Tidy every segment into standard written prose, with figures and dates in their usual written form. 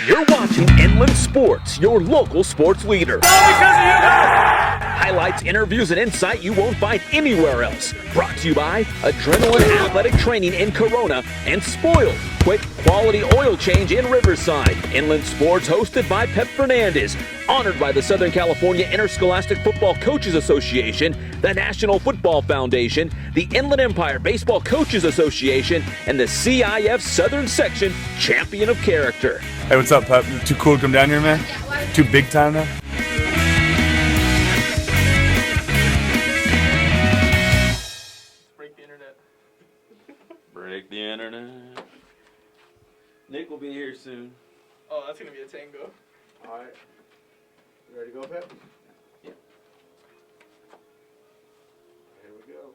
You're watching Inland Sports, your local sports leader. All because of you guys! Highlights, interviews, and insight you won't find anywhere else. Brought to you by Adrenaline Athletic Training in Corona and Spoiled, quick quality oil change in Riverside. Inland Sports hosted by Fernandez. Honored by the Southern California Interscholastic Football Coaches Association, the National Football Foundation, the Inland Empire Baseball Coaches Association, and the CIF Southern Section Champion of Character. Hey, what's up, Pep? Too cool to come down here, man? Too big time now? Break the internet. Break the internet. Nick will be here soon. Oh, that's going to be a tango. All right. You ready to go, Pep? Yeah. Here we go.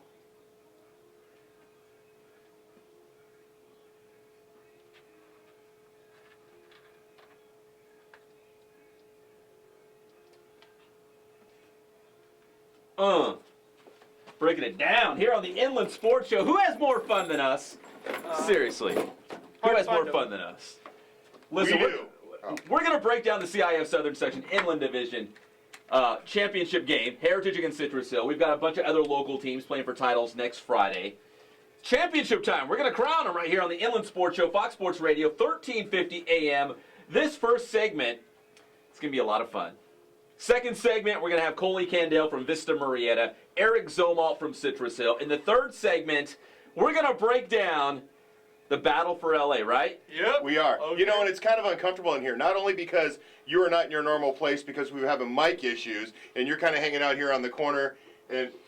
Breaking it down here on the Inland Sports Show. Who has more fun than us? Seriously. Who has more fun than us? Listen, we're going to break down the CIF Southern Section Inland Division championship game. Heritage against Citrus Hill. We've got a bunch of other local teams playing for titles next Friday. Championship time. We're going to crown them right here on the Inland Sports Show, Fox Sports Radio, 1350 AM. This first segment, it's going to be a lot of fun. Second segment, we're going to have Coley Candell from Vista Murrieta, Eric Zomalt from Citrus Hill. In the third segment, we're going to break down the battle for LA, right? Yep. We are. Okay. You know, and it's kind of uncomfortable in here, not only because you are not in your normal place because we were having mic issues and you're kind of hanging out here on the corner,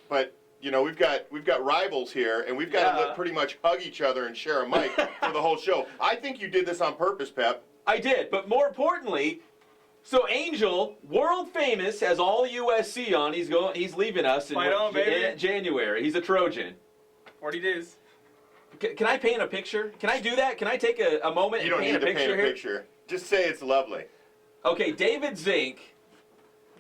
but you know, we've got rivals here and we've got to pretty much hug each other and share a mic for the whole show. I think you did this on purpose, Pep. I did, but more importantly, so Angel, world famous, has all USC on. He's leaving us in January. He's a Trojan. 40 days. Can I paint a picture? Can I do that? Can I take a moment You don't and need paint to a picture paint a here? picture. Just say it's lovely. Okay, David Zink.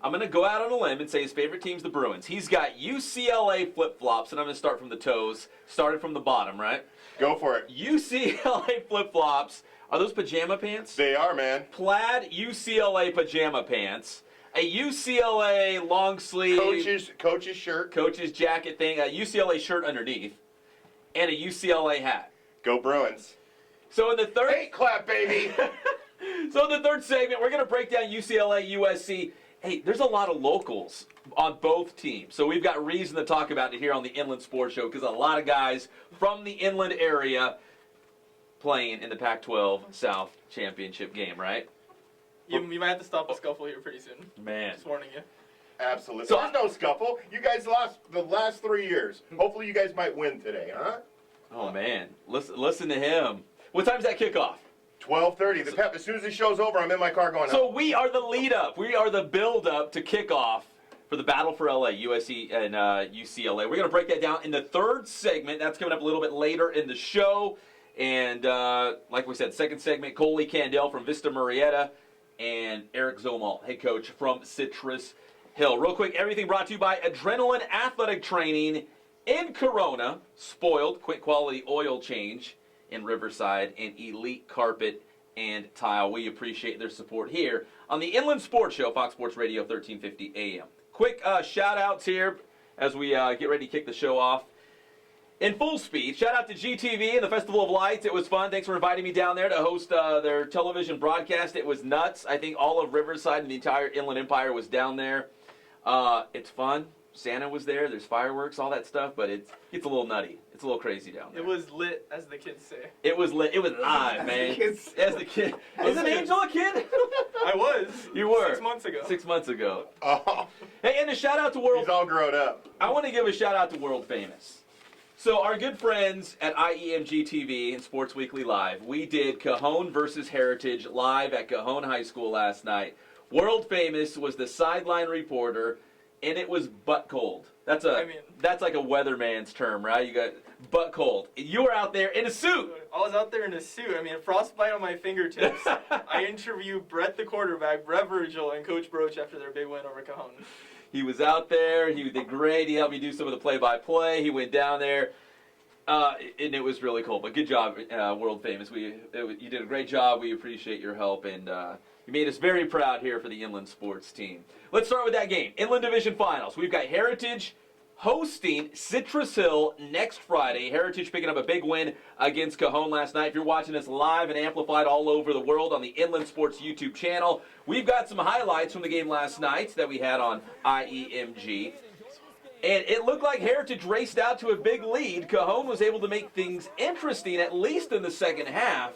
I'm going to go out on a limb and say his favorite team's the Bruins. He's got UCLA flip-flops, and I'm going to start from the toes. Started from the bottom, right? Go for it. UCLA flip-flops. Are those pajama pants? They are, man. Plaid UCLA pajama pants. A UCLA long sleeve. Coach's shirt. Coach's jacket thing. A UCLA shirt underneath. And a UCLA hat. Go Bruins. So in the third... Hey, clap, baby! So in the third segment, we're going to break down UCLA, USC. Hey, there's a lot of locals on both teams. So we've got reason to talk about it here on the Inland Sports Show because a lot of guys from the inland area playing in the Pac-12 South Championship game, right? You might have to stop the scuffle here pretty soon. Man. Just warning you. Absolutely. So There's no scuffle. You guys lost the last 3 years. Hopefully you guys might win today, huh? Oh, man. Listen to him. What time's that kickoff? 12:30. The Pep, as soon as the show's over, I'm in my car going So up. we are the lead-up. We are the build-up to kickoff for the battle for LA, USC and UCLA. We're going to break that down in the third segment. That's coming up a little bit later in the show. And like we said, second segment, Coley Candell from Vista Murrieta and Eric Zomalt, head coach from Citrus Hill. Real quick, everything brought to you by Adrenaline Athletic Training in Corona, Spoiled, quick quality oil change in Riverside, and Elite Carpet and Tile. We appreciate their support here on the Inland Sports Show, Fox Sports Radio, 1350 AM. Quick shout-outs here as we get ready to kick the show off. In full speed, shout out to GTV and the Festival of Lights. It was fun. Thanks for inviting me down there to host their television broadcast. It was nuts. I think all of Riverside and the entire Inland Empire was down there. It's fun. Santa was there. There's fireworks, all that stuff, but it's a little nutty. It's a little crazy down there. It was lit, as the kids say. It was lit. It was live, man. As the kid. Was an Angel a kid? I was. You were. 6 months ago. 6 months ago. Oh, Hey, and a shout out to World. he's all grown up. I want to give a shout out to World Famous. So our good friends at IEMG TV and Sports Weekly Live, we did Cajon versus Heritage live at Cajon High School last night. World Famous was the sideline reporter, and it was butt cold. That's like a weatherman's term, right? You got butt cold. You were out there in a suit. I was out there in a suit. I mean, frostbite on my fingertips. I interviewed Brett, the quarterback, Brett Virgil, and Coach Broach after their big win over Cajon. He was out there. He did great. He helped me do some of the play-by-play. He went down there. And it was really cool. But good job, World Famous. You did a great job. We appreciate your help, and you made us very proud here for the Inland Sports team. Let's start with that game. Inland Division Finals. We've got Heritage hosting Citrus Hill next Friday. Heritage picking up a big win against Cajon last night. If you're watching us live and amplified all over the world on the Inland Sports YouTube channel, we've got some highlights from the game last night that we had on IEMG. And it looked like Heritage raced out to a big lead. Cajon was able to make things interesting, at least in the second half.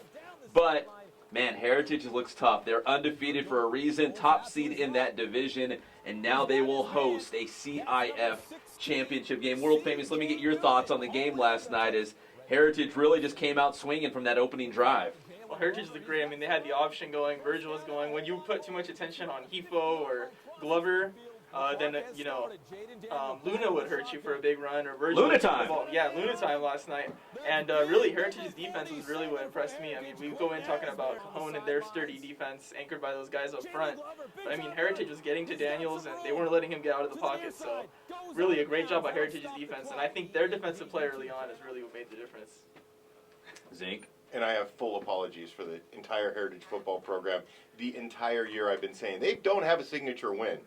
But, man, Heritage looks tough. They're undefeated for a reason, top seed in that division, and now they will host a CIF championship game. World Famous, let me get your thoughts on the game last night as Heritage really just came out swinging from that opening drive. Well, Heritage is great. I mean, they had the option going. Virgil was going. When you put too much attention on Hefo or Glover, then, Luna would hurt you for a big run. Or Virgil. Luna time. Yeah, Luna time last night. And really, Heritage's defense was really what impressed me. I mean, we go in talking about Cajon and their sturdy defense anchored by those guys up front. But, I mean, Heritage was getting to Daniels, and they weren't letting him get out of the pocket. So, really a great job by Heritage's defense. And I think their defensive play early on is really what made the difference. Zink? And I have full apologies for the entire Heritage football program. The entire year I've been saying they don't have a signature win.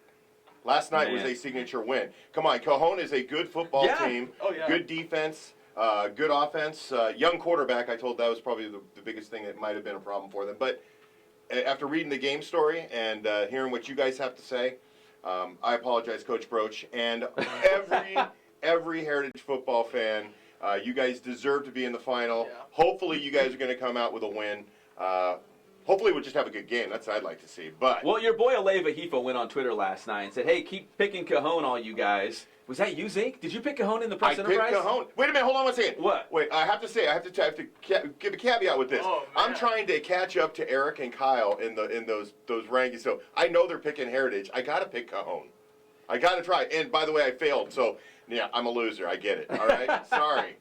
Last night was a signature win. Come on, Cajon is a good football team. Oh, yeah. Good defense, good offense. Young quarterback, I told that was probably the biggest thing that might have been a problem for them. But after reading the game story and hearing what you guys have to say, I apologize, Coach Broach. And every Heritage football fan, you guys deserve to be in the final. Yeah. Hopefully you guys are going to come out with a win. Hopefully we'll just have a good game. That's what I'd like to see. But Well, your boy Aleva Hefo went on Twitter last night and said, hey, keep picking Cajon, all you guys. Was that you, Zink? Did you pick Cajon in the press enterprise? I picked Cajon. Wait a minute, hold on one second. What? Wait, I have to give a caveat with this. Oh, I'm man. trying to catch up to Eric and Kyle in those rankings. So I know they're picking Heritage. I gotta pick Cajon. I gotta try. And by the way, I failed. So yeah, I'm a loser. I get it. All right. Sorry.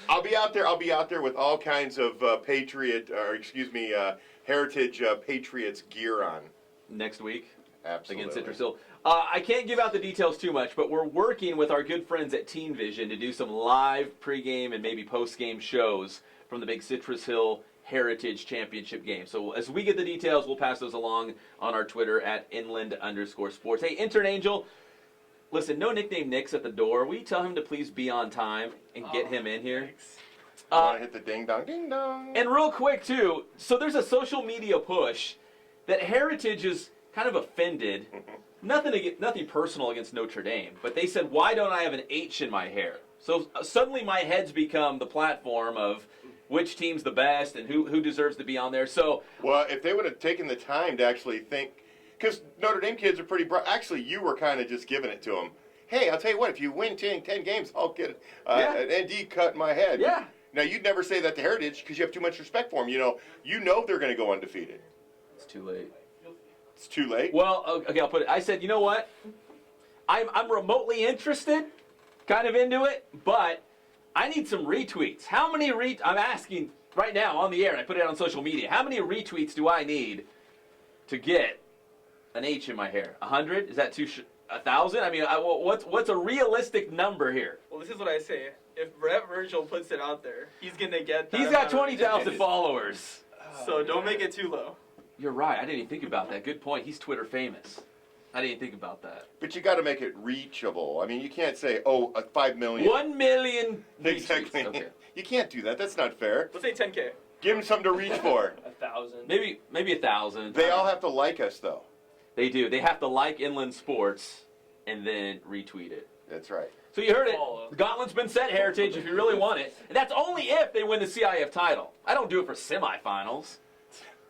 I'll be out there with all kinds of Heritage Patriots gear on. Next week? Absolutely. Against Citrus Hill. I can't give out the details too much, but we're working with our good friends at Teen Vision to do some live pregame and maybe postgame shows from the big Citrus Hill Heritage Championship game. So as we get the details, we'll pass those along on our Twitter at @inland_sports. Hey, Intern Angel, listen, no nickname Nick's at the door. Will you tell him to please be on time and get him in here? Thanks. You want to hit the ding dong, ding dong. And real quick, too, so there's a social media push that Heritage is kind of offended. Nothing personal against Notre Dame, but they said, why don't I have an H in my hair? So suddenly my head's become the platform of which team's the best and who deserves to be on there. So, Well, if they would have taken the time to actually think, because Notre Dame kids are pretty bright. Actually, you were kind of just giving it to them. Hey, I'll tell you what, if you win 10 games, I'll get an ND cut in my head. Yeah. Now, you'd never say that to Heritage because you have too much respect for them. You know they're going to go undefeated. it's too late. It's too late. Well, okay, I'll put it. I said, you know what? I'm remotely interested, kind of into it, but I need some retweets. How many I'm asking right now on the air, and I put it on social media. How many retweets do I need to get an H in my hair? 100? Is that 1,000? I mean, what's a realistic number here? Well, this is what I say. If Brett Virgil puts it out there, he's going to get that. He's got amount of 20,000 retweets. followers. So don't make it too low. You're right. I didn't even think about that. Good point. He's Twitter famous. I didn't think about that. But you got to make it reachable. I mean, you can't say, 5 million. 1 million retweets. Exactly. Okay. You can't do that. That's not fair. Let's say 10K. Give them something to reach for. 1,000. Maybe 1,000. They all have to like us, though. They do. They have to like Inland Sports and then retweet it. That's right. So you heard it. Follow. The gauntlet's been set, Heritage, if you really want it. And that's only if they win the CIF title. I don't do it for semifinals.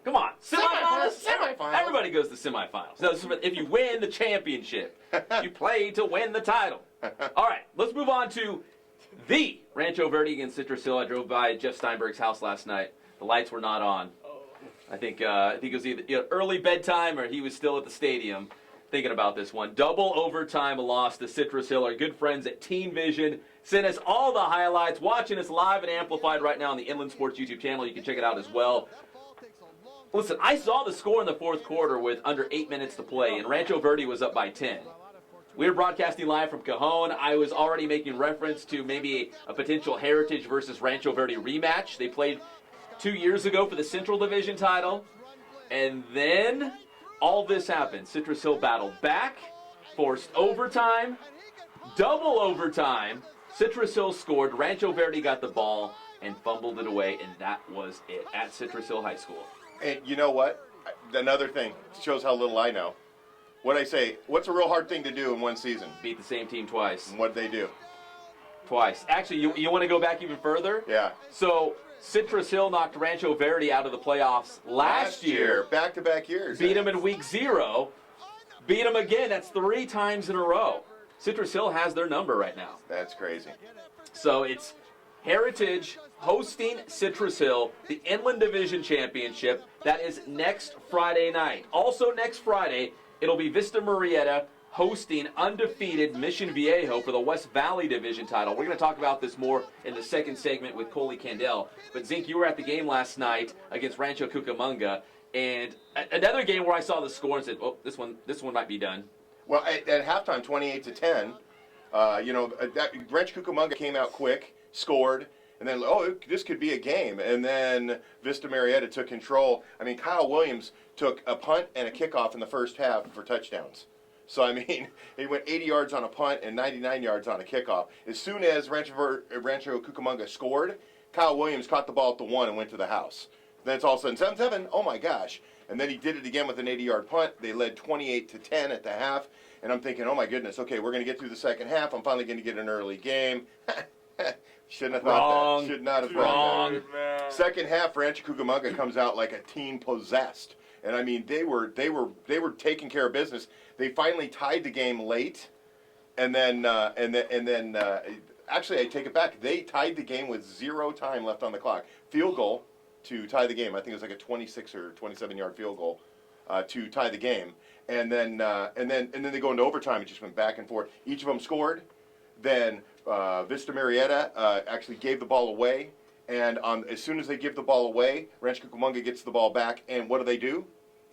Come on. Semifinals. Everybody goes to semifinals. No, this is if you win the championship. You play to win the title. All right, let's move on to the Rancho Verde against Citrus Hill. I drove by Jeff Steinberg's house last night. The lights were not on. I think it was either early bedtime or he was still at the stadium thinking about this one. Double overtime loss to Citrus Hill. Our good friends at Teen Vision sent us all the highlights, watching us live and amplified right now on the Inland Sports YouTube channel. You can check it out as well. Listen, I saw the score in the fourth quarter with under 8 minutes to play, and Rancho Verde was up by 10. We're broadcasting live from Cajon. I was already making reference to maybe a potential Heritage versus Rancho Verde rematch. They played 2 years ago for the Central Division title. And then all this happened. Citrus Hill battled back, forced overtime, double overtime. Citrus Hill scored. Rancho Verde got the ball and fumbled it away, and that was it at Citrus Hill High School. And you know what? Another thing shows how little I know. What I say, what's a real hard thing to do in one season? Beat the same team twice. And what'd they do? Twice. Actually, you want to go back even further? Yeah. So Citrus Hill knocked Rancho Verde out of the playoffs last year. Back-to-back years. Beat them in week 0. Beat them again. That's 3 times in a row. Citrus Hill has their number right now. That's crazy. So it's Heritage hosting Citrus Hill, the Inland Division Championship. That is next Friday night. Also next Friday, it'll be Vista Murrieta hosting undefeated Mission Viejo for the West Valley Division title. We're going to talk about this more in the second segment with Coley Candell. But Zink, you were at the game last night against Rancho Cucamonga, and another game where I saw the score and said, "Oh, this one might be done." Well, at halftime, 28-10, Rancho Cucamonga came out quick, scored, and then, this could be a game. And then Vista Murrieta took control. I mean, Kyle Williams took a punt and a kickoff in the first half for touchdowns. So, I mean, he went 80 yards on a punt and 99 yards on a kickoff. As soon as Rancho Cucamonga scored, Kyle Williams caught the ball at the 1 and went to the house. Then it's all of a sudden 7-7, oh my gosh. And then he did it again with an 80-yard punt. They led 28-10 at the half. And I'm thinking, oh my goodness, okay, we're going to get through the second half. I'm finally going to get an early game. Shouldn't have thought that. Should not have thought that. Second half, Rancho Cucamonga comes out like a team possessed. And I mean, they were taking care of business. They finally tied the game late, and then actually I take it back. They tied the game with 0 time left on the clock. Field goal to tie the game. I think it was like a 26 or 27-yard field goal to tie the game. And then they go into overtime. It just went back and forth. Each of them scored. Then Vista Murrieta actually gave the ball away. And as soon as they give the ball away, Rancho Cucamonga gets the ball back. And what do?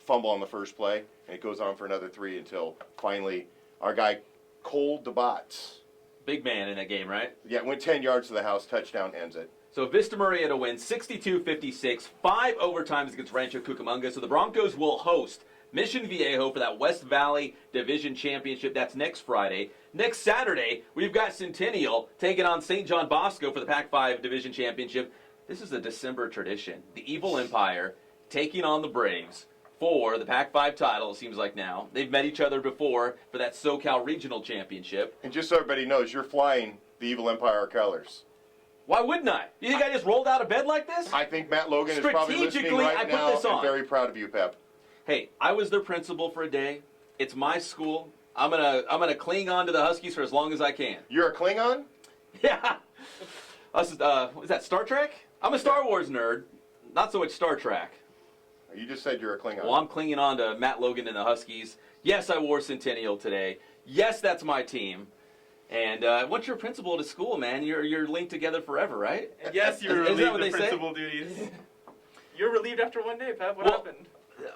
Fumble on the first play. And it goes on for another 3 until finally our guy, Cole DeBotts. Big man in that game, right? Yeah, went 10 yards to the house. Touchdown ends it. So Vista Murrieta wins 62-56, 5 overtimes against Rancho Cucamonga. So the Broncos will host Mission Viejo for that West Valley Division Championship. That's next Friday. Next Saturday, we've got Centennial taking on St. John Bosco for the Pac-5 Division Championship. This is a December tradition. The Evil Empire taking on the Braves for the Pac-5 title, it seems like now. They've met each other before for that SoCal Regional Championship. And just so everybody knows, you're flying the Evil Empire colors. Why wouldn't I? You think I just rolled out of bed like this? I think Matt Logan is probably listening right now and very proud of you, Pep. Hey, I was their principal for a day. It's my school. I'm gonna cling on to the Huskies for as long as I can. You're a Klingon? Yeah. Is that Star Trek? I'm a Star Wars nerd. Not so much Star Trek. You just said you're a Klingon. Well, I'm clinging on to Matt Logan and the Huskies. Yes, I wore Centennial today. Yes, that's my team. And once you're a principal at a school, man, you're linked together forever, right? Yes, you're Is that relieved what of they say? principal duties. You're relieved after one day, Pat. What Well, happened?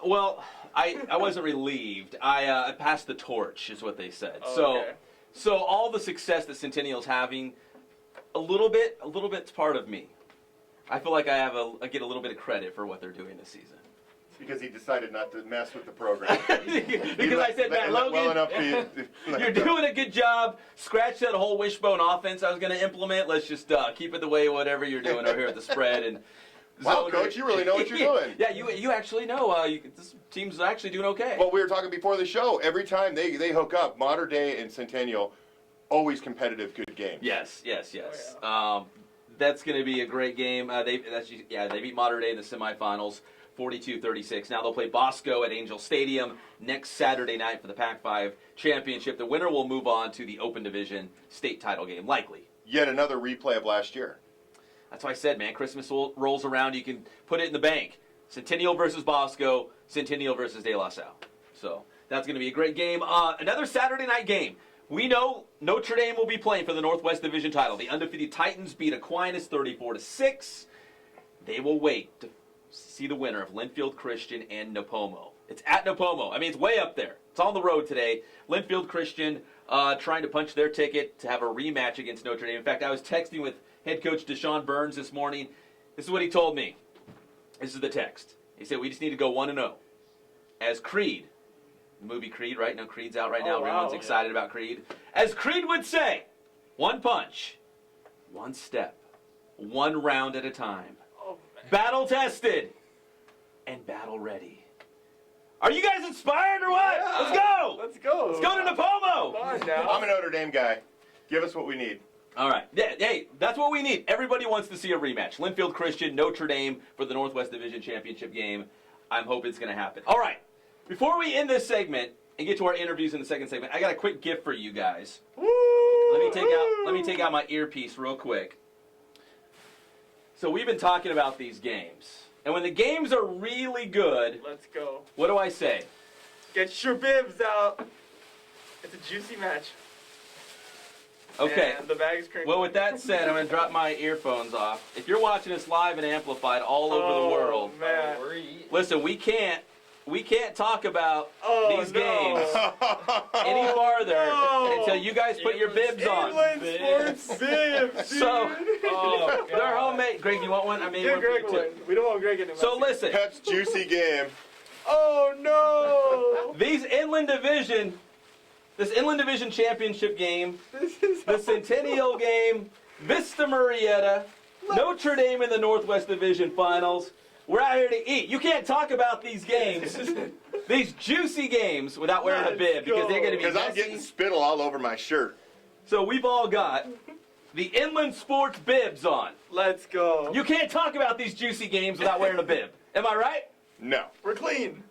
Well, I wasn't relieved. I passed the torch, is what they said. Oh, okay. So all the success that Centennial's having, a little bit's part of me. I feel like I get a little bit of credit for what they're doing this season. Because he decided not to mess with the program. Because I said, Matt Logan, well enough you're doing a good job. Scratch that whole wishbone offense I was going to implement. Let's just keep it the way whatever you're doing over here at the spread. And wow, Coach, you really know what you're doing. Yeah, you actually know. This team's actually doing okay. Well, we were talking before the show. Every time they hook up, Mater Dei and Centennial, always competitive, good games. Yes. Oh, yeah. That's going to be a great game. They beat Mater Dei in the semifinals, 42-36. Now they'll play Bosco at Angel Stadium next Saturday night for the Pac-5 championship. The winner will move on to the Open Division state title game, likely. Yet another replay of last year. That's why I said, man, Christmas rolls around, you can put it in the bank. Centennial versus Bosco, Centennial versus De La Salle. So that's going to be a great game. Another Saturday night game. We know Notre Dame will be playing for the Northwest Division title. The undefeated Titans beat Aquinas 34-6. They will wait to see the winner of Linfield Christian and Napomo. It's at Napomo. I mean, it's way up there. It's on the road today. Linfield Christian trying to punch their ticket to have a rematch against Notre Dame. In fact, I was texting with head coach Deshaun Burns this morning. This is what he told me. This is the text. He said, we just need to go 1-0. As Creed, the movie Creed, right? Now Creed's out right now. Everyone's excited about Creed. As Creed would say, one punch, one step, one round at a time. Battle tested and battle ready. Are you guys inspired or what? Yeah. Let's go! Let's go. Let's go to Napomo! Come on now. I'm a Notre Dame guy. Give us what we need. All right. Yeah, hey, that's what we need. Everybody wants to see a rematch. Linfield Christian, Notre Dame for the Northwest Division Championship game. I'm hoping it's going to happen. All right. Before we end this segment and get to our interviews in the second segment, I got a quick gift for you guys. Woo! Let me take out my earpiece real quick. So we've been talking about these games. And when the games are really good, Let's go. what do I say? Get your bibs out. It's a juicy match. Okay. And the bag is currently. Well, with that said, I'm going to drop my earphones off. If you're watching us live and amplified all over the world, Man. listen, we can't talk about these no. games any farther until you guys put your bibs on. Inland sports bibs, dude. So, they're homemade. Greg, you want one? I made Give one for Greg you too. one. We don't want Greg in it. So listen, Pep's juicy game. Oh no! this Inland Division Championship game, This is the Centennial game, Vista Murrieta, Notre Dame in the Northwest Division Finals. We're out here to eat. You can't talk about these games, these juicy games, without wearing a bib because they're going to be Because I'm messy. getting spittle all over my shirt. So we've all got the Inland Sports bibs on. Let's go. You can't talk about these juicy games without wearing a bib. Am I right? No. We're clean.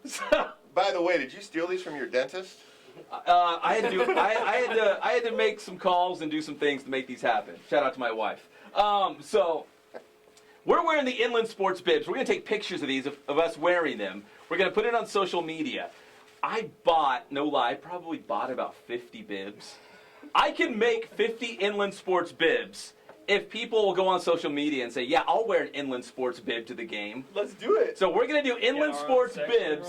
By the way, did you steal these from your dentist? I had to make some calls and do some things to make these happen. Shout out to my wife. So we're wearing the Inland Sports bibs. We're going to take pictures of these, of us wearing them. We're going to put it on social media. I bought, no lie, probably bought about 50 bibs. I can make 50 Inland Sports bibs if people will go on social media and say, yeah, I'll wear an Inland Sports bib to the game. Let's do it. So we're going to do Inland Sports bibs.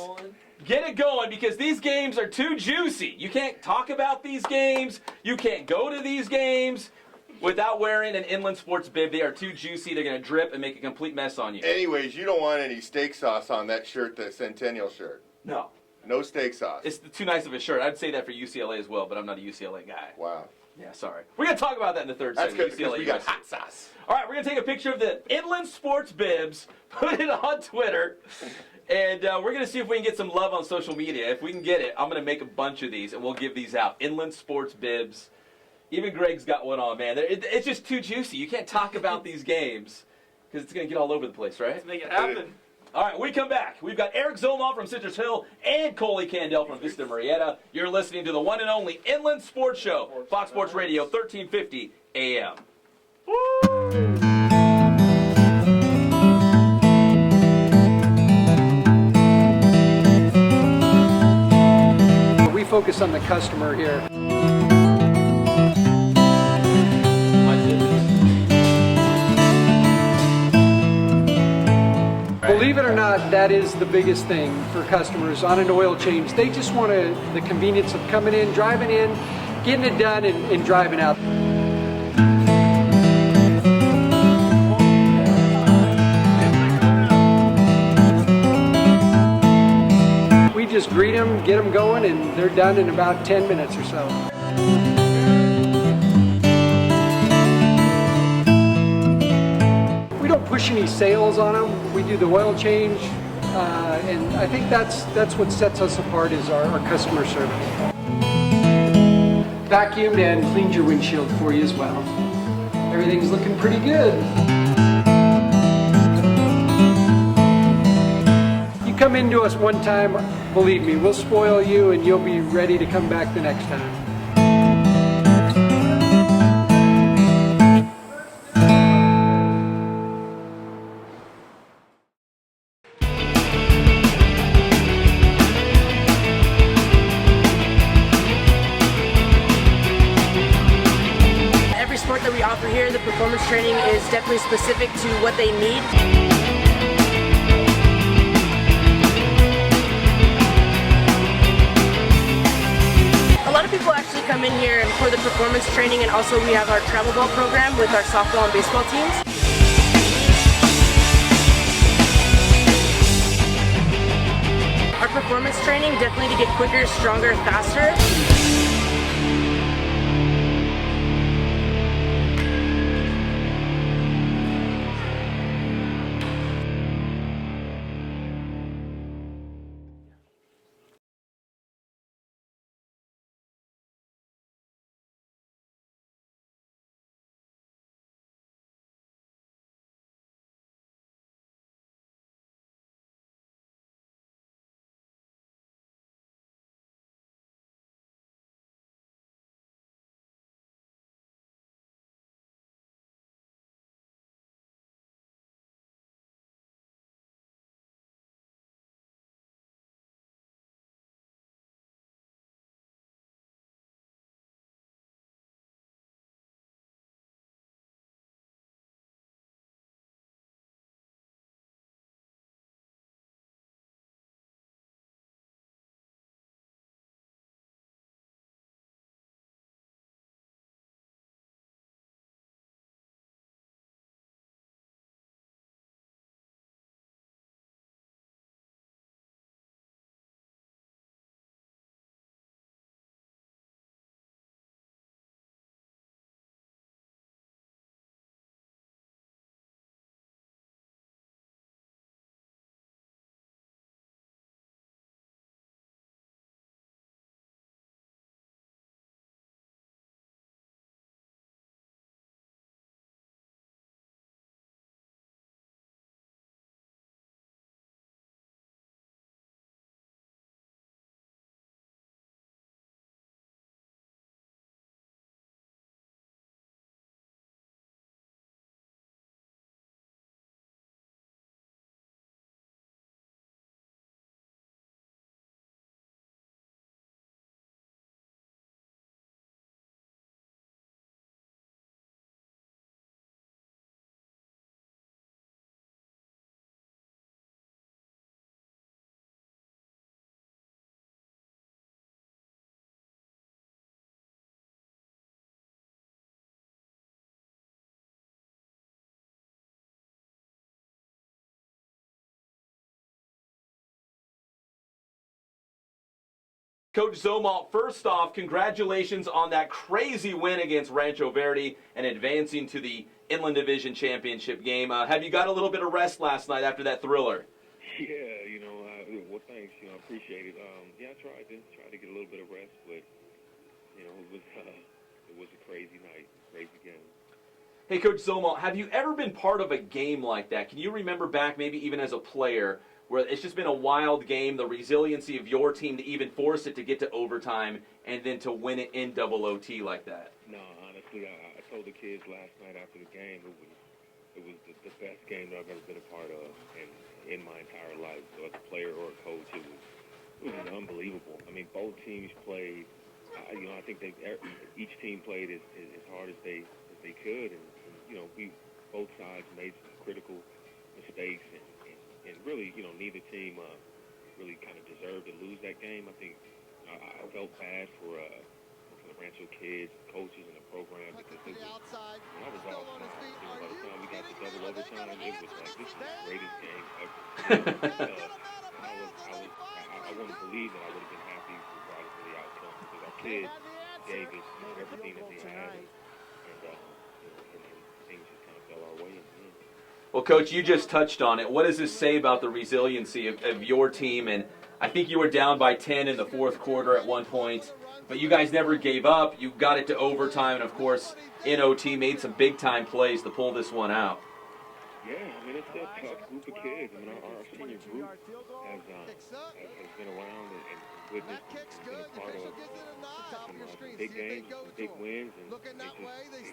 Get it going because these games are too juicy. You can't talk about these games. You can't go to these games without wearing an Inland Sports bib. They are too juicy. They're going to drip and make a complete mess on you. Anyways, you don't want any steak sauce on that shirt, the Centennial shirt. No. No steak sauce. It's too nice of a shirt. I'd say that for UCLA as well, but I'm not a UCLA guy. Wow. Yeah, sorry. We're going to talk about that in the third That's segment. good because we got UCLA. hot sauce. All right, we're going to take a picture of the Inland Sports bibs, put it on Twitter, and we're going to see if we can get some love on social media. If we can get it, I'm going to make a bunch of these, and we'll give these out. Inland Sports bibs. Even Greg's got one on, man. It's just too juicy. You can't talk about these games because it's going to get all over the place, right? Let's make it happen. All right, we come back. We've got Eric Zolnoff from Citrus Hill and Coley Candell from Vista Murrieta. You're listening to the one and only Inland Sports Show, Fox Sports Radio, 1350 AM. We focus on the customer here. Believe it or not, that is the biggest thing for customers on an oil change. They just want the convenience of coming in, driving in, getting it done, and driving out. We just greet them, get them going, and they're done in about 10 minutes or so. We don't push any sales on them. We do the oil change, and I think that's what sets us apart is our customer service. Vacuumed and cleaned your windshield for you as well. Everything's looking pretty good. You come into us one time, believe me, we'll spoil you and you'll be ready to come back the next time. Every sport that we offer here, the performance training is definitely specific to what they need. A lot of people actually come come in here for the performance training, and also we have our travel ball program with our softball and baseball teams. Our performance training definitely to get quicker, stronger, faster. Coach Zomalt, first off, congratulations on that crazy win against Rancho Verde and advancing to the Inland Division Championship game. Have you got a little bit of rest last night after that thriller? Yeah, well, thanks. I appreciate it. Yeah, I tried to get a little bit of rest, but it was a crazy night, crazy game. Hey, Coach Zomalt, have you ever been part of a game like that? Can you remember back, maybe even as a player, where it's just been a wild game, the resiliency of your team to even force it to get to overtime and then to win it in double OT like that? No, honestly, I told the kids last night after the game it was the best game that I've ever been a part of in my entire life. So as a player or a coach, it was unbelievable. I mean, both teams played. I think each team played as hard as they could, and both sides made some critical mistakes, and really, neither team really kind of deserved to lose that game. I think I felt bad for the Rancho kids, coaches, and the program, because I was all smiles. By the time we got to double overtime, it was like, this is the greatest game ever. I wouldn't believe that I would have been happy regardless of the outcome, because our kids gave us everything that they had, and things just kind of fell our way in the end. Well, Coach, you just touched on it. What does this say about the resiliency of your team? And I think you were down by 10 in the fourth quarter at one point, but you guys never gave up. You got it to overtime, and, of course, in OT made some big-time plays to pull this one out. Yeah, I mean, it's a tough group of kids. I mean, our senior group has been around and witnessed and been a part of some big games, some big wins, and they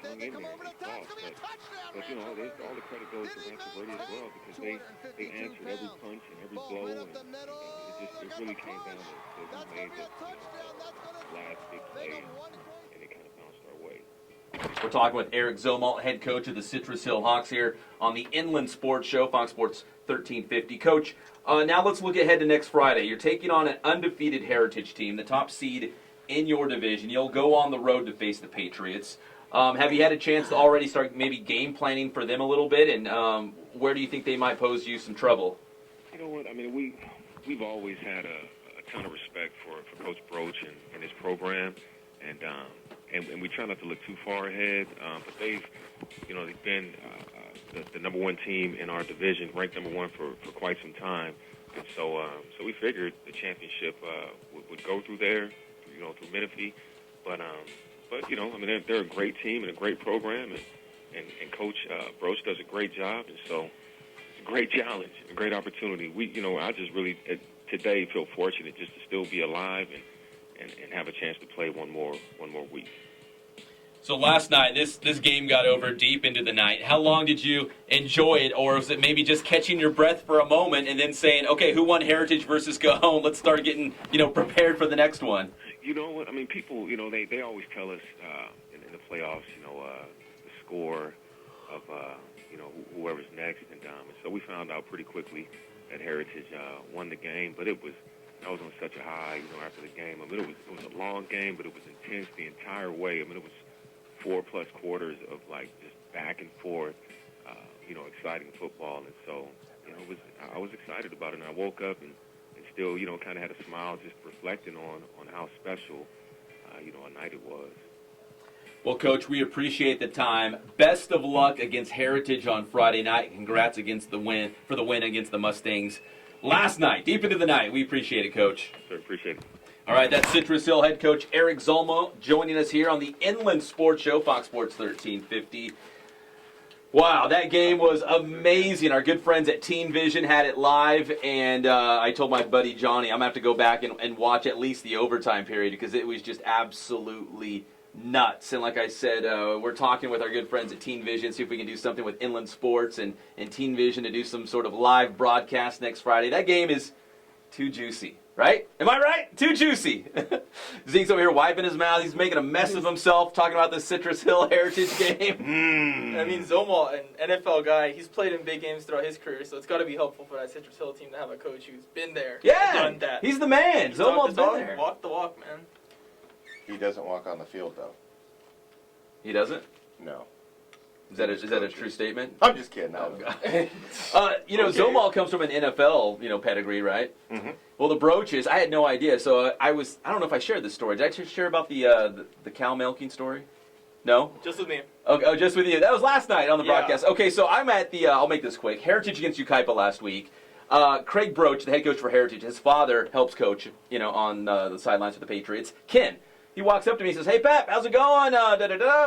hung in there and they fought. But there's all the credit goes to Rancho Verde as well, because they answered every punch and every blow, and it really came down to who made the last big play, and it kind of bounced our way. We're talking with Eric Zomalt, head coach of the Citrus Hill Hawks here on the Inland Sports Show, Fox Sports 1350. Coach, now let's look ahead to next Friday. You're taking on an undefeated Heritage team, the top seed in your division. You'll go on the road to face the Patriots. Have you had a chance to already start maybe game planning for them a little bit, and where do you think they might pose you some trouble? You know what? I mean, we've always had a ton of respect for Coach Broach and his program, and we try not to look too far ahead. But they've been the number one team in our division, ranked number one for quite some time, and so we figured the championship would go through there, through Menifee, but I mean they're a great team and a great program, and Coach Broach does a great job, and so it's a great challenge, a great opportunity. I just really today feel fortunate just to still be alive and have a chance to play one more week. So last night, this game got over deep into the night. How long did you enjoy it, or was it maybe just catching your breath for a moment and then saying, okay, who won Heritage versus go home? Let's start getting prepared for the next one. You know what? I mean, people, they always tell us in the playoffs, the score of whoever's next, and so we found out pretty quickly that Heritage won the game, but I was on such a high, after the game. I mean, it was a long game, but it was intense the entire way. I mean, it was 4+ quarters of just back and forth, exciting football, and so I was excited about it. And I woke up and still kind of had a smile just reflecting on how special a night it was. Well, Coach, we appreciate the time. Best of luck against Heritage on Friday night. Congrats against the win against the Mustangs last night, deep into the night. We appreciate it, Coach. Sure, appreciate it. All right, that's Citrus Hill head coach Eric Zolmo joining us here on the Inland Sports Show, Fox Sports 1350. Wow, that game was amazing. Our good friends at Teen Vision had it live, and I told my buddy Johnny I'm going to have to go back and watch at least the overtime period because it was just absolutely nuts. And like I said, we're talking with our good friends at Teen Vision, see if we can do something with Inland Sports and Teen Vision to do some sort of live broadcast next Friday. That game is too juicy. Right? Am I right? Too juicy. Zeke's over here wiping his mouth. He's making a mess of himself talking about the Citrus Hill Heritage game. I mean, Zoma, an NFL guy, he's played in big games throughout his career, so it's got to be helpful for that Citrus Hill team to have a coach who's been there. Yeah, done that. He's the man. Zoma's been there. Walk the walk, man. He doesn't walk on the field, though. He doesn't? No. Is that a true statement? I'm just kidding. No. Okay. Zomal comes from an NFL, pedigree, right? Mm-hmm. Well, the Broaches, I had no idea. So I don't know if I shared this story. Did I share about the cow milking story? No? Just with me. Okay, oh, just with you. That was last night on the broadcast. Okay, so I'm at the, I'll make this quick, Heritage against Ukaipa last week. Craig Broach, the head coach for Heritage, his father helps coach, on the sidelines for the Patriots. Ken. He walks up to me and says, "Hey, Pep, how's it going?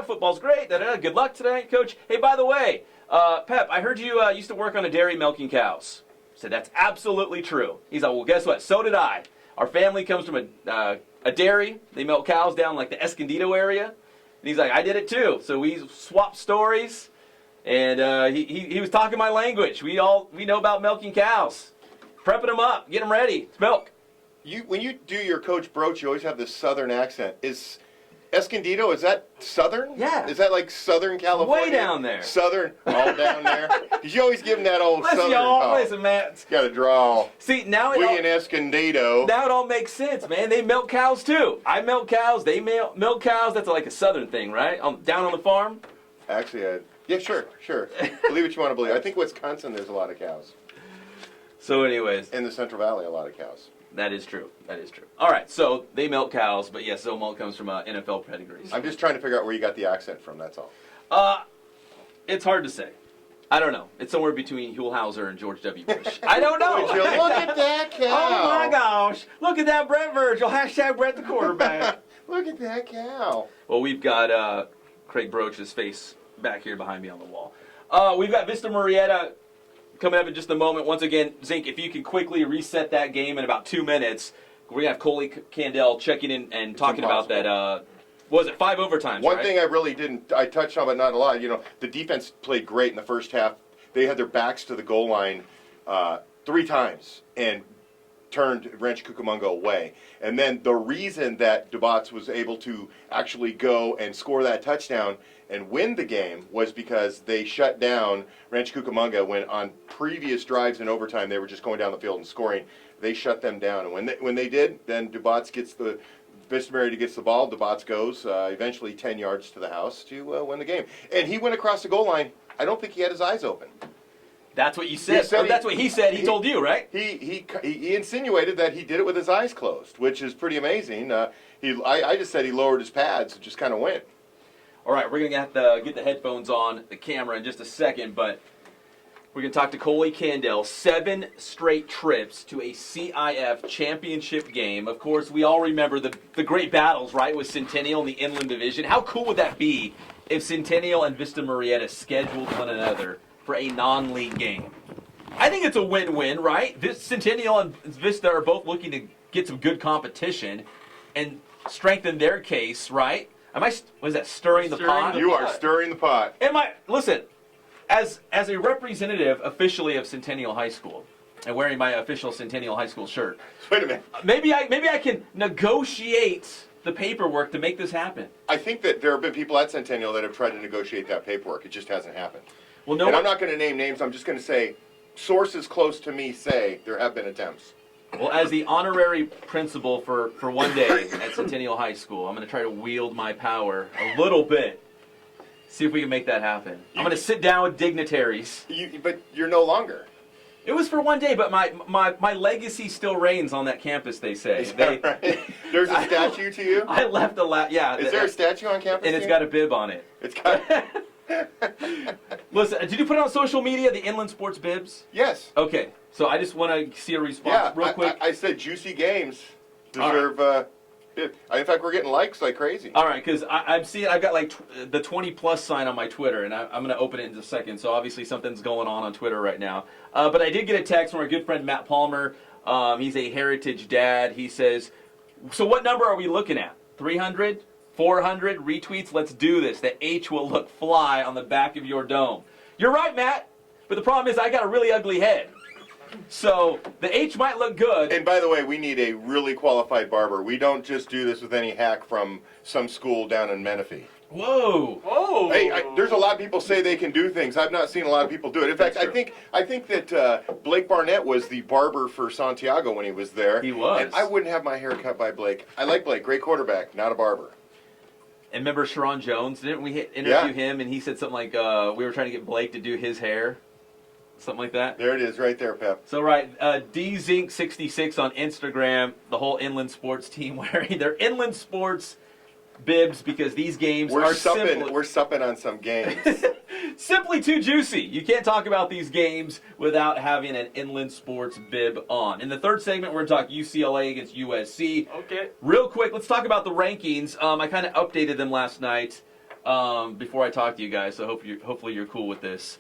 Football's great. Good luck today, Coach. Hey, by the way, Pep, I heard you used to work on a dairy milking cows." I said, "That's absolutely true." He's like, "Well, guess what? So did I. Our family comes from a dairy. They milk cows down like the Escondido area." And he's like, "I did it too." So we swapped stories, and he was talking my language. We know about milking cows, prepping them up, getting them ready. It's milk. When you do your Coach Broach, you always have this Southern accent. Is Escondido, is that Southern? Yeah. Is that like Southern California? Way down there. Southern, all down there? Because you always give them that old Listen, Southern y'all, listen, man. It's got a drawl. See, now We in Escondido. Now it all makes sense, man. They milk cows, too. I milk cows. They milk cows. That's like a Southern thing, right? Down on the farm? Actually, yeah, sure. Believe what you want to believe. I think Wisconsin, there's a lot of cows. So anyways. In the Central Valley, a lot of cows. That is true. All right, so they milk cows, but yes, Zomalt comes from NFL pedigrees. I'm just trying to figure out where you got the accent from, that's all. It's hard to say. I don't know. It's somewhere between Huelhauser and George W. Bush. I don't know. Would you look at that cow? Oh my gosh. Look at that Brett Virgil. # Brett the quarterback. Look at that cow. Well, we've got Craig Broach's face back here behind me on the wall. We've got Vista Murrieta coming up in just a moment. Once again, Zink, if you can quickly reset that game in about 2 minutes, we're going to have Coley Candell checking in and talking about that. Was it 5 overtimes? One thing I really I touched on, but not a lot. The defense played great in the first half. They had their backs to the goal line 3 times and turned Rancho Cucamonga away. And then the reason that DeBots was able to actually go and score that touchdown and win the game was because they shut down Rancho Cucamonga when on previous drives in overtime they were just going down the field and scoring. They shut them down. And when they did, then DeBots gets the Vista Murrieta gets the ball. DeBots goes eventually 10 yards to the house to win the game. And he went across the goal line. I don't think he had his eyes open. That's what you said. That's what he said. He told you, right? He insinuated that he did it with his eyes closed, which is pretty amazing. I just said he lowered his pads and just kind of went. All right, we're going to have to get the headphones on the camera in just a second, but we're going to talk to Coley Candell. 7 straight trips to a CIF championship game. Of course, we all remember the great battles, right, with Centennial in the Inland Division. How cool would that be if Centennial and Vista Murrieta scheduled one another for a non-league game? I think it's a win-win, right? This Centennial and Vista are both looking to get some good competition and strengthen their case, right? Stirring the pot? You are stirring the pot. Listen, as a representative officially of Centennial High School and wearing my official Centennial High School shirt. Wait a minute. Maybe I can negotiate the paperwork to make this happen. I think that there have been people at Centennial that have tried to negotiate that paperwork. It just hasn't happened. Well, I'm not going to name names. I'm just going to say sources close to me say there have been attempts. Well, as the honorary principal for one day at Centennial High School, I'm going to try to wield my power a little bit. See if we can make that happen. I'm going to sit down with dignitaries. But you're no longer. It was for one day, but my legacy still reigns on that campus, they say. Is that right? There's a statue to you? I left yeah. Is there a statue on campus? And it's got a bib on it. It's got... Listen, did you put it on social media, the Inland Sports Bibs? Yes. Okay, so I just want to see a response real quick. I said juicy games deserve... in fact, we're getting likes like crazy. All right, because I'm seeing I've got like the 20+ sign on my Twitter, and I'm going to open it in just a second. So obviously something's going on Twitter right now. But I did get a text from our good friend Matt Palmer. He's a heritage dad. He says, "So what number are we looking at? 300, 400 retweets? Let's do this. The H will look fly on the back of your dome." You're right, Matt. But the problem is I got a really ugly head. So the H might look good. And by the way, we need a really qualified barber. We don't just do this with any hack from some school down in Menifee. Whoa! Whoa! Hey, there's a lot of people say they can do things. I've not seen a lot of people do it. In fact, I think that Blake Barnett was the barber for Santiago when he was there. He was. And I wouldn't have my hair cut by Blake. I like Blake, great quarterback, not a barber. And remember Sharon Jones? Didn't we interview him? And he said something like, "We were trying to get Blake to do his hair." Something like that. There it is, right there, Pep. So, right, DZink66 on Instagram, the whole Inland Sports team wearing their Inland Sports bibs because these games We're supping on some games. simply too juicy. You can't talk about these games without having an Inland Sports bib on. In the third segment, we're going to talk UCLA against USC. Okay. Real quick, let's talk about the rankings. I kind of updated them last night before I talked to you guys, so hopefully you're cool with this.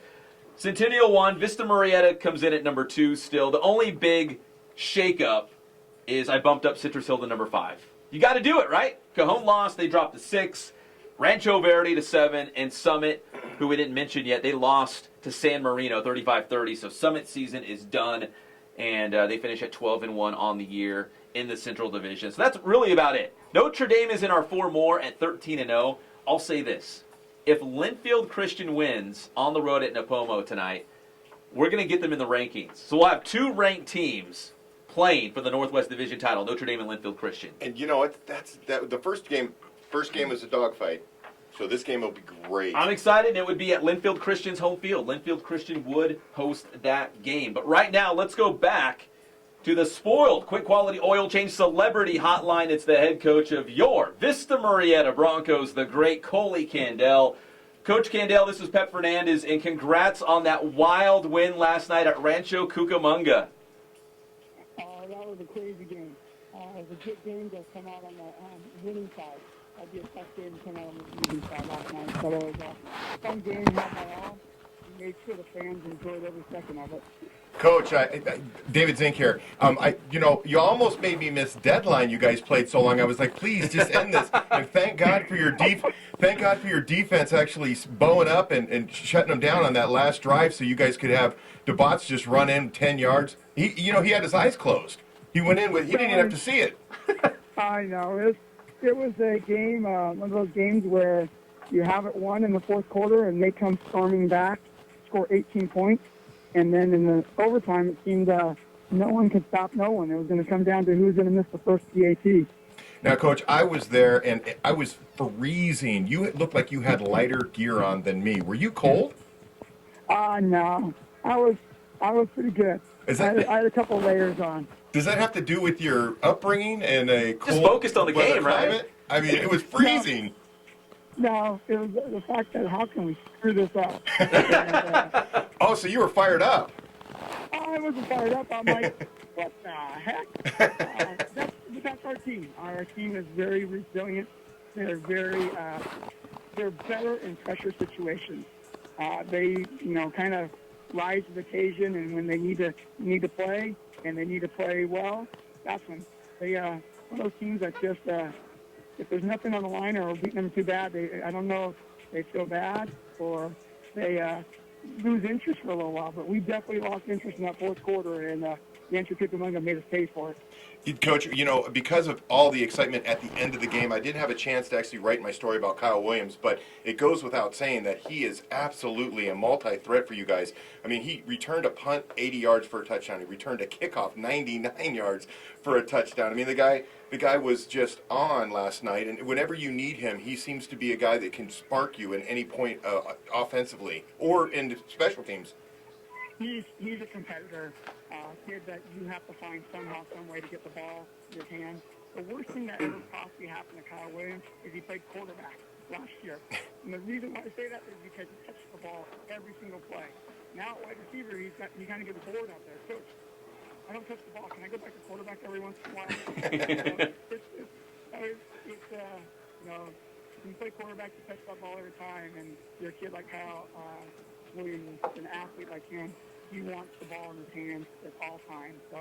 Centennial 1, Vista Murrieta comes in at number 2 still. The only big shakeup is I bumped up Citrus Hill to number 5. You got to do it, right? Cajon lost, they dropped to 6. Rancho Verde to 7. And Summit, who we didn't mention yet, they lost to San Marino 35-30. So Summit season is done, and they finish at 12-1 on the year in the Central Division. So that's really about it. Notre Dame is in our 4 more at 13-0. I'll say this. If Linfield Christian wins on the road at Napomo tonight, we're going to get them in the rankings. So we'll have 2 ranked teams playing for the Northwest Division title, Notre Dame and Linfield Christian. And you know what? The first game was a dogfight. So this game will be great. I'm excited. It would be at Linfield Christian's home field. Linfield Christian would host that game. But right now, let's go back to the spoiled Quick Quality Oil Change Celebrity Hotline. It's the head coach of your Vista Murrieta Broncos, the great Coley Candell. Coach Candell, this is Pep Fernandez, and congrats on that wild win last night at Rancho Cucamonga. That was a crazy game. It was a good game to come out on the winning side. That'd be a tough game to come out on the losing side last night. So it was a fun game, had my all. We made sure the fans enjoyed every second of it. Coach, David Zink here. You almost made me miss deadline. You guys played so long. I was like, please just end this. And thank God for your defense actually bowing up and shutting them down on that last drive, so you guys could have DeBots just run in 10 yards. He had his eyes closed. He went in with. He didn't even have to see it. I know it was a game, one of those games where you have it won in the fourth quarter and they come storming back, score 18 points. And then in the overtime, it seemed no one could stop no one. It was going to come down to who's going to miss the first PAT. Now, Coach, I was there and I was freezing. You looked like you had lighter gear on than me. Were you cold? No, I was pretty good. Is that? I had a couple layers on. Does that have to do with your upbringing and a cold Just focused on the weather game, right? climate? I mean, it was freezing. No, it was the fact that how can we screw this up? Oh, so you were fired up. I wasn't fired up. I'm like, what the heck? That's our team. Our team is very resilient. They're they're better in pressure situations. They, kind of rise to the occasion, and when they need to play, and they need to play well, that's when they one of those teams that just if there's nothing on the line or we're beating them too bad, I don't know if they feel bad or they lose interest for a little while. But we definitely lost interest in that fourth quarter, and the Yancho Cucamonga made us pay for it. Coach, because of all the excitement at the end of the game, I didn't have a chance to actually write my story about Kyle Williams, but it goes without saying that he is absolutely a multi-threat for you guys. I mean, he returned a punt 80 yards for a touchdown. He returned a kickoff 99 yards for a touchdown. I mean, the guy was just on last night, and whenever you need him, he seems to be a guy that can spark you at any point offensively or in special teams. He's a competitor, kid that you have to find somehow, some way to get the ball in his hand. The worst thing that ever possibly happened to Kyle Williams is he played quarterback last year. And the reason why I say that is because he touched the ball every single play. Now at wide receiver, you kind of get bored out there. Coach, I don't touch the ball. Can I go back to quarterback every once in a while? You play quarterback, you touch that ball every time, and you're a kid like Kyle Williams, an athlete like him, he wants the ball in his hands at all times. So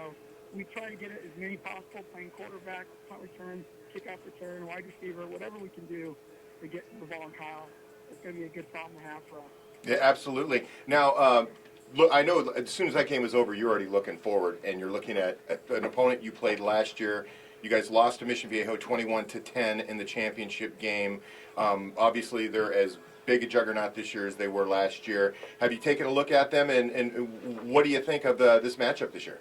we try to get it as many possible, playing quarterback, punt return, kickoff return, wide receiver, whatever we can do to get the ball in Kyle. It's going to be a good problem to have for us. Yeah, absolutely. Now, look, I know as soon as that game was over, you're already looking forward, and you're looking at an opponent you played last year. You guys lost to Mission Viejo 21-10 in the championship game. Obviously, they're as big a juggernaut this year as they were last year. Have you taken a look at them, and what do you think of this matchup this year?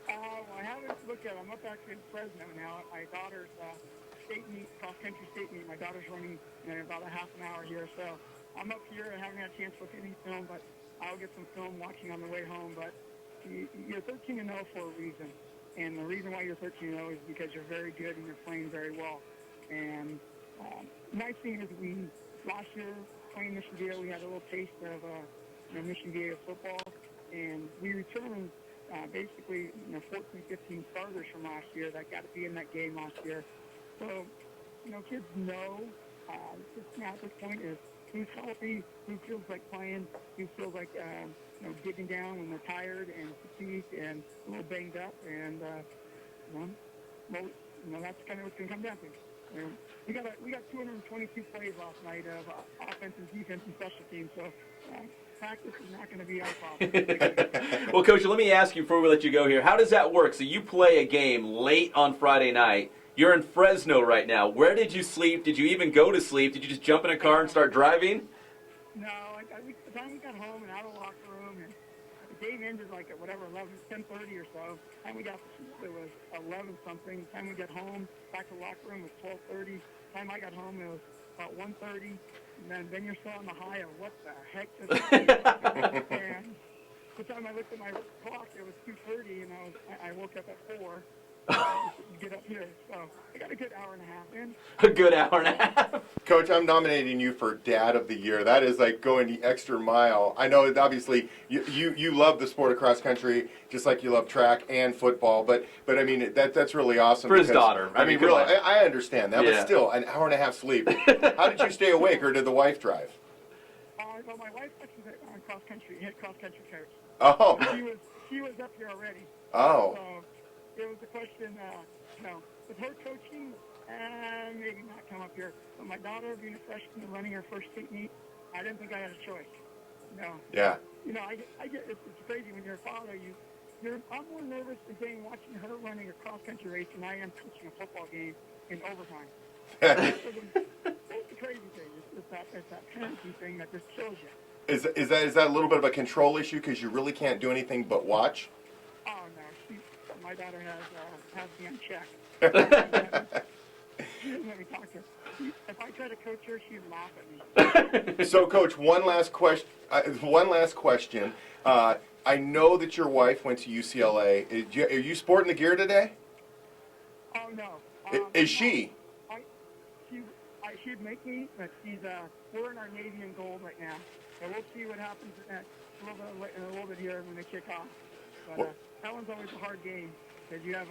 I haven't looked at them. I'm up actually in Fresno now. My daughter's state meet, cross-country state meet. My daughter's running in about a half an hour here, so I'm up here. I haven't had a chance to look at any film, but I'll get some film watching on the way home. But you're 13-0 for a reason, and the reason why you're 13-0 is because you're very good and you're playing very well. And nice thing is last year, playing Mission Viejo, we had a little taste of Mission Viejo football, and we returned basically 14, 15 starters from last year that got to be in that game last year. So, kids know just now at this point is who's healthy, who feels like playing, who feels like getting down when they're tired and fatigued and a little banged up, and that's kind of what's going to come down to. We got 222 plays last night of offense and defense and special teams, so practice is not going to be our problem. Well, Coach, let me ask you before we let you go here, how does that work? So you play a game late on Friday night. You're in Fresno right now. Where did you sleep? Did you even go to sleep? Did you just jump in a car and start driving? No, the time we got home and out of the locker room, and the game ended like at 10:30 or so. The time we got to sleep, it was 11-something. The time we got home, back to the locker room was 12:30. The time I got home, it was about 1:30. And then you're still on the high of what the heck is this? And the time I looked at my clock, it was 2:30, and I woke up at 4. Get up here, so I got a good hour and a half in. A good hour and a half. Coach, I'm nominating you for Dad of the Year. That is like going the extra mile. I know that obviously you love the sport of cross country just like you love track and football, but I mean that's really awesome. For his daughter. I mean, really, I understand that, yeah. But still, an hour and a half sleep. How did you stay awake, or did the wife drive? Well, my wife was on cross country, head cross country coach. Oh. She was up here already. Oh. So it was a question, with her coaching, maybe not come up here. But my daughter being a freshman and running her first state meet, I didn't think I had a choice. Yeah. I get it's crazy when you're a father. I'm more nervous than watching her running a cross country race than I am coaching a football game in overtime. That's the crazy thing. It's that parenting thing that just kills you. Is that a little bit of a control issue because you really can't do anything but watch? Oh no, my daughter has me on check. She doesn't let me talk to her. If I try to coach her, she'd laugh at me. So, Coach, one last question. I know that your wife went to UCLA. Are you sporting the gear today? Oh, no. Is she? She'd make me, but we're in our navy and gold right now. So we'll see what happens in a little bit here when they kick off. But that one's always a hard game because you have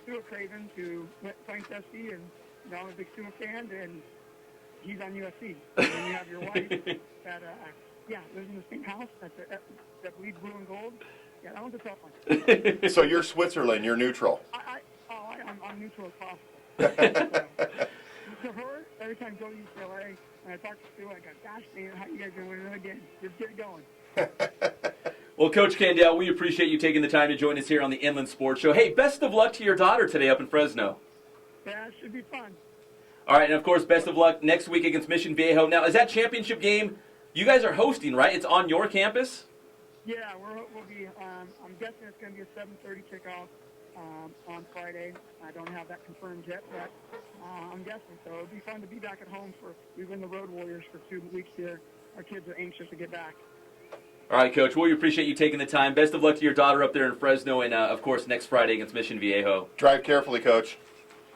Stuart Cravens who went playing SC, and I'm a big Stuart fan, and he's on USC. And then you have your wife that lives in the same house that bleeds blue and gold. Yeah, that one's a tough one. So you're Switzerland. You're neutral. I'm neutral as possible. To her, every time I go to UCLA and I talk to Stu, I go, gosh, man, how you guys going to win another game? Just get it going. Well, Coach Candell, we appreciate you taking the time to join us here on the Inland Sports Show. Hey, best of luck to your daughter today up in Fresno. Yeah, it should be fun. All right, and of course, best of luck next week against Mission Viejo. Now, is that championship game you guys are hosting, right? It's on your campus? Yeah, we'll be, I'm guessing it's going to be a 7:30 kickoff on Friday. I don't have that confirmed yet, but I'm guessing. So it'll be fun to be back at home. We've been the Road Warriors for 2 weeks here. Our kids are anxious to get back. All right, Coach. Well, we appreciate you taking the time. Best of luck to your daughter up there in Fresno, and, of course, next Friday against Mission Viejo. Drive carefully, Coach.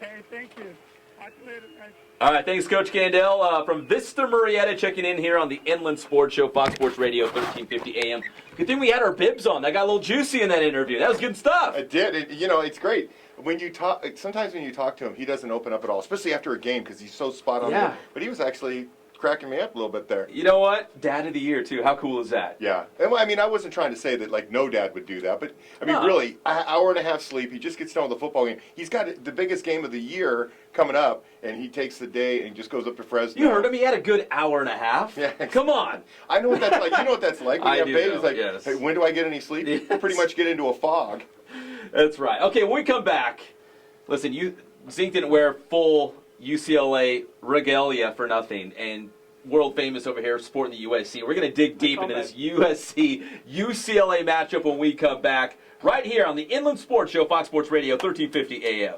Hey, thank you. Talk to you later, guys. All right, thanks, Coach Candell. From Vista Murrieta, checking in here on the Inland Sports Show, Fox Sports Radio, 1350 AM. Good thing we had our bibs on. That got a little juicy in that interview. That was good stuff. It did. It's great. When you talk, sometimes when you talk to him, he doesn't open up at all, especially after a game because he's so spot on. Yeah. But he was actually cracking me up a little bit there. You know what? Dad of the year, too. How cool is that? Yeah. And, I mean, I wasn't trying to say that, like, no dad would do that. But, I mean, No. really, an hour and a half sleep. He just gets done with the football game. He's got the biggest game of the year coming up, and he takes the day and just goes up to Fresno. You heard him. He had a good hour and a half. Yeah. Come on. I know what that's like. You know what that's like when I you have do babies. know, Like, yes. hey, when do I get any sleep? Yes. You pretty much get into a fog. That's right. Okay, when we come back, listen, Zeke didn't wear full UCLA regalia for nothing, and world famous over here sporting the USC. We're going to dig deep into this USC-UCLA matchup when we come back, right here on the Inland Sports Show, Fox Sports Radio, 1350 AM.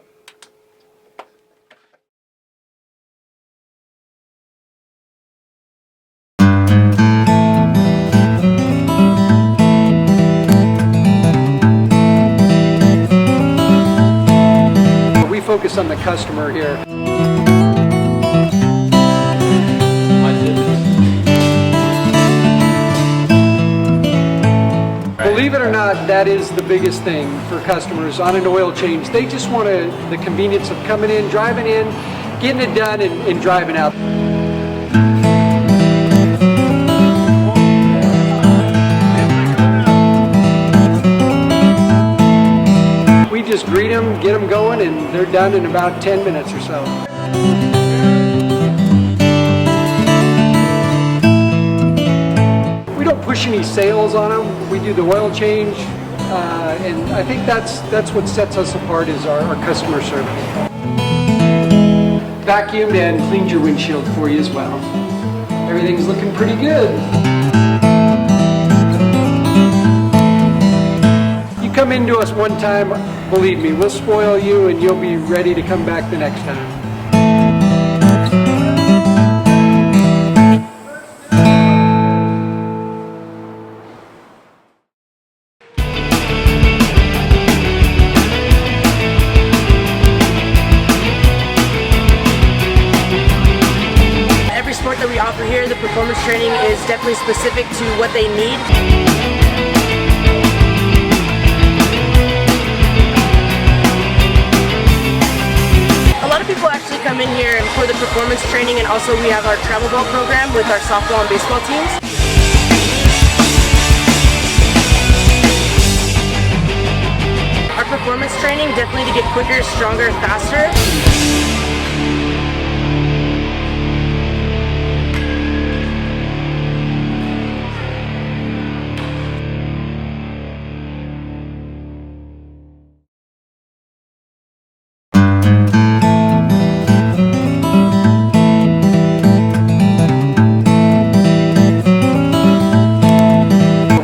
We focus on the customer here. Believe it or not, that is the biggest thing for customers on an oil change. They just want the convenience of coming in, driving in, getting it done, and driving out. We just greet them, get them going, and they're done in about 10 minutes or so. We don't push any sales on them. We do the oil change, and I think that's what sets us apart is our customer service. Vacuumed and cleaned your windshield for you as well. Everything's looking pretty good. You come into us one time, believe me, we'll spoil you and you'll be ready to come back the next time. Every sport that we offer here, the performance training is definitely specific to what they need. A lot of people actually come in here for the performance training, and also we have our travel ball program with our softball and baseball teams. Our performance training definitely to get quicker, stronger, faster.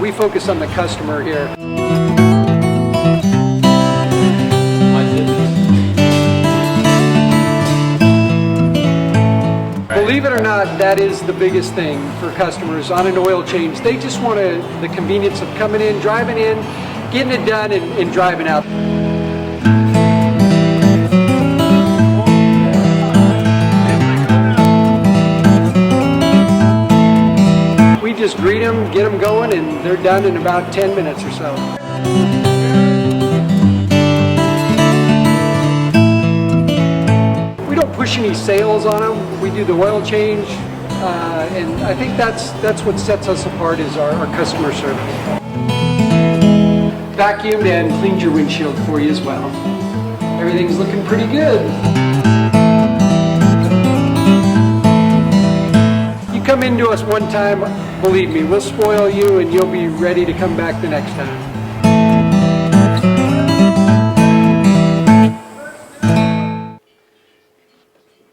We focus on the customer here. Believe it or not, that is the biggest thing for customers on an oil change. They just want the convenience of coming in, driving in, getting it done, and driving out. We just greet them, get them going, and they're done in about 10 minutes or so. We don't push any sales on them. We do the oil change, and I think that's what sets us apart is our customer service. Vacuumed and cleaned your windshield for you as well. Everything's looking pretty good. You come into us one time, believe me, we'll spoil you and you'll be ready to come back the next time.